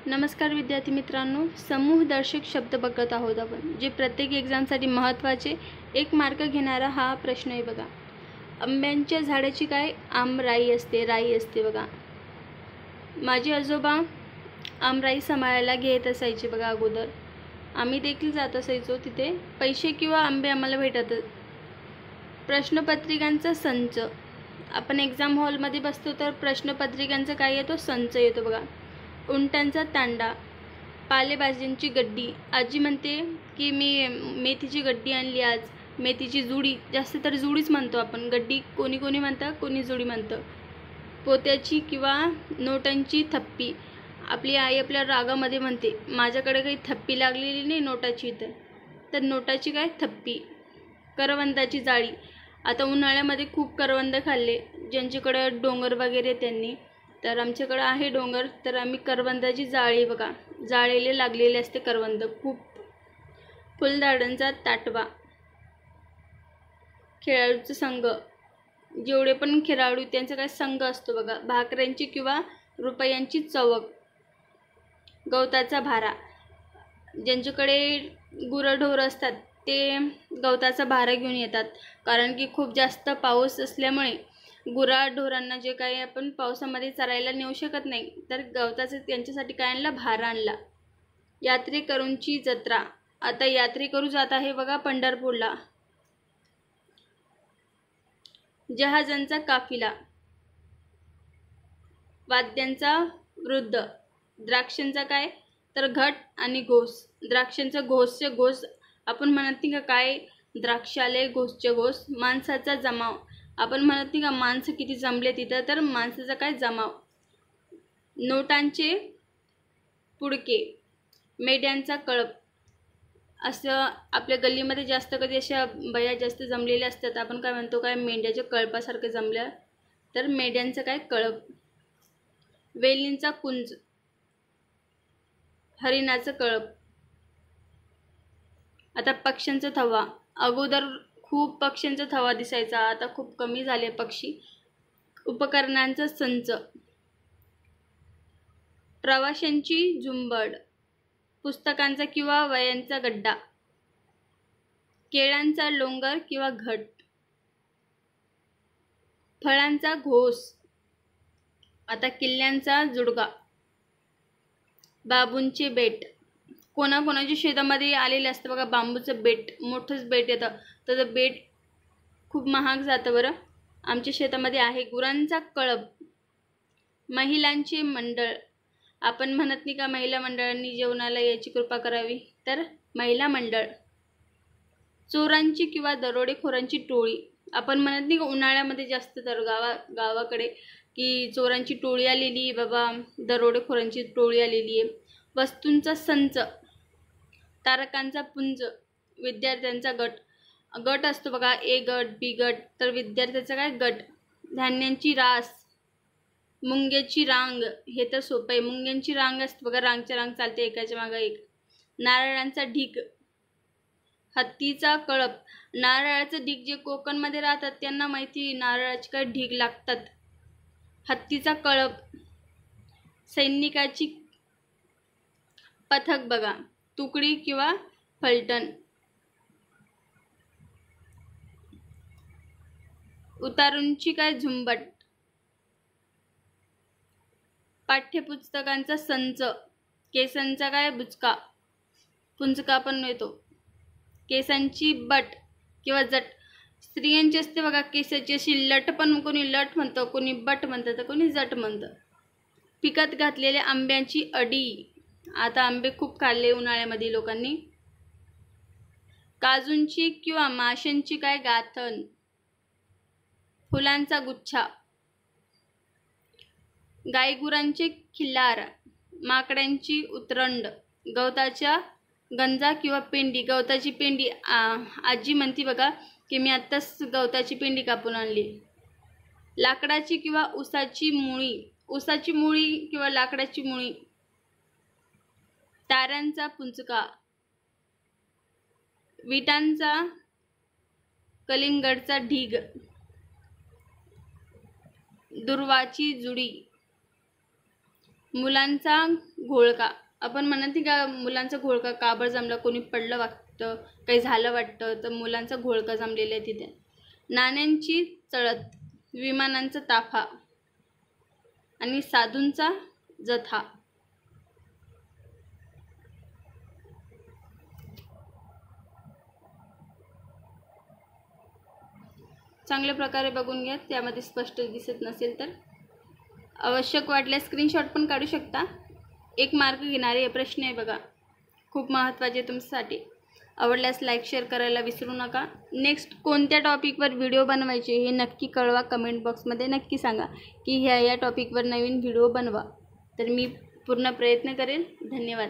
नमस्कार विद्यार्थी मित्रांनो, समूहदर्शक शब्द बघत आहोत आपण, जे प्रत्येक एक्झामसाठी महत्त्वाचे 1 मार्क घेणारा हा प्रश्न आहे बघा. आंब्याच्या झाडाची काय आमराई असते बघा. माझे आजोबा आमराई सांभाळायला घेत असायचे बघा. अगोदर आम्ही देखील जात असायचो तिथे. पैसे किंवा आंबे आम्हाला भेटत. प्रश्नपत्रिकांचा संच. आपण एक्झाम हॉलमध्ये बसतो तर प्रश्नपत्रिकांचा काय येतो, संच येतो बघा. उंटांचा तांडा. पालेभाज्यांची गड्डी. आजी म्हणते की मी मेथीची गड्डी आणली आज. मेथीची जुडी, जास्त तर जुडीच म्हणतो आपण. गड्डी कोणी कोणी म्हणतं, कोणी जुडी म्हणतं. पोत्याची किंवा नोटांची थप्पी. आपली आई आपल्या रागामध्ये म्हणते माझ्याकडे काही थप्पी लागलेली नाही नोटाची, तर नोटाची काय थप्पी. करवंदाची जाळी. आता उन्हाळ्यामध्ये खूप करवंद खाल्ले ज्यांच्याकडे डोंगर वगैरे त्यांनी, तर आमच्याकडे आहे डोंगर, तर आम्ही करवंदाची जाळी बघा, जाळेले लागलेले असते करवंद खूप. फुलझाडांचा ताटवा. खेळाडूचा संघ. जेवढे पण खेळाडू त्यांचा काय संघ असतो बघा. भाकऱ्यांची किंवा रुपयांची चवक. गवताचा भारा. ज्यांच्याकडे गुरंढोर असतात ते गवताचा भारा घेऊन येतात, कारण की खूप जास्त पाऊस असल्यामुळे गुराढोरांना जे काही आपण पावसामध्ये चरायला नेऊ शकत नाही, तर गवताचं त्यांच्यासाठी काय आणला, भारा आणला. यात्रेकरूंची जत्रा. आता यात्रेकरू जात आहे बघा पंढरपूरला. जहाजांचा काफिला. वाद्यांचा वृद्ध. द्राक्षांचा काय तर घट आणि घोस. द्राक्षांचा घोसचे घोस आपण म्हणत नाही का काय, द्राक्ष आले घोसचे घोस. माणसाचा जमाव. आपण म्हणत नाही का माणसं किती जमले तिथं, तर माणसाचा काय जमाव. नोटांचे पुडके. मेढ्यांचा कळप. असं आपल्या गल्लीमध्ये जास्त कधी अशा बाया जास्त जमलेल्या असतात, आपण काय म्हणतो काय मेंढ्याच्या कळपासारखं जमल्या, तर मेढ्यांचं काय कळप. वेलींचा कुंज. हरिणाचं कळप. आता पक्ष्यांचा थवा. अगोदर खूप पक्ष्यांचा थवा दिसायचा, आता खूप कमी झाले पक्षी. उपकरणांचा संच. प्रवाशांची झुंबड. पुस्तकांचा किंवा वयांचा गड्डा. केळांचा डोंगर किंवा घट. फळांचा घोस. आता किल्ल्यांचा जुडगा. बांबूंचे बेट. कोणाकोणाच्या शेतामध्ये आलेले असतं बघा बांबूचं बेट, मोठंच बेट येतं, तर बेट खूप महाग जातं बरं. आमच्या शेतामध्ये आहे. गुरांचा कळप. महिलांचे मंडळ. आपण म्हणत नाही का महिला मंडळांनी जेवणाला याची कृपा करावी, तर महिला मंडळ. चोरांची किंवा दरोडेखोरांची टोळी. आपण म्हणत नाही का उन्हाळ्यामध्ये जास्त तर गावाकडे की चोरांची टोळी आलेली बाबा, दरोडेखोरांची टोळी आलेली आहे. वस्तूंचा संच. तारकांचा पुंज. विद्यार्थ्यांचा गट. गट असतो बघा, ए गट बी गट, तर विद्यार्थ्याचा काय गट. धान्यांची रास. मुंग्याची रांग. हे तर सोपं आहे. मुंग्यांची रांग असते बघा, रांगच्या रांग चालते एकाच्या मागे एक. नारळांचा ढीग. हत्तीचा कळप. नारळाचं ढीग जे कोकणमध्ये राहतात त्यांना माहिती नारळाचे काय ढीग लागतात. हत्तीचा कळप. सैनिकाची पथक बघा, तुकडी किंवा फलटण. उतारूंची काय झुंबट. पाठ्यपुस्तकांचा संच. केसांचा काय बुचका, पुंजका पण येतो. केसांची बट किंवा जट. स्त्रियांची असते बघा केसाची अशी लट, पण कोणी लट म्हणतं, कोणी बट म्हणतं, तर कोणी जट म्हणतं. पिकत घातलेल्या आंब्याची अडी. आता आंबे खूप खाल्ले उन्हाळ्यामध्ये लोकांनी. काजूंची किंवा माशांची काय गाथण. फुलांचा गुच्छा. गायगुरांचे खिल्लार. माकडांची उतरंड. गवताच्या गंजा किंवा पेंडी. गवताची पेंडी. आजी म्हणती बघा की मी आत्ताच गवताची पेंडी कापून आणली. लाकडाची किंवा उसाची मुळी. उसाची मुळी किंवा लाकडाची मुळी. ताऱ्यांचा पुंचका. विटांचा कलिंगडचा ढीग. दुर्वाची जुडी. मुलांचा घोळका. आपण म्हणत का मुलांचा घोळका का बरं जमला, कोणी पडलं वाटतं, काही झालं वाटतं, तर मुलांचा घोळका जमलेला आहे तिथे. नाण्यांची चळत, विमानांचा ताफा आणि साधूंचा जथा. चांगल्या प्रकारे बघून घ्या, त्यामध्ये स्पष्ट दिसत नसेल तर. आवश्यक वाटल्यास स्क्रीनशॉट पण काढू शकता. 1 मार्क घेणारे हे प्रश्न आहे बघा, खूप महत्त्वाचे तुमच्यासाठी. आवडल्यास लाईक शेअर करायला विसरू नका. नेक्स्ट कोणत्या टॉपिकवर व्हिडिओ बनवायचे हे नक्की कळवा, कमेंट बॉक्समध्ये नक्की सांगा की ह्या टॉपिकवर नवीन व्हिडिओ बनवा, तर मी पूर्ण प्रयत्न करेन. धन्यवाद.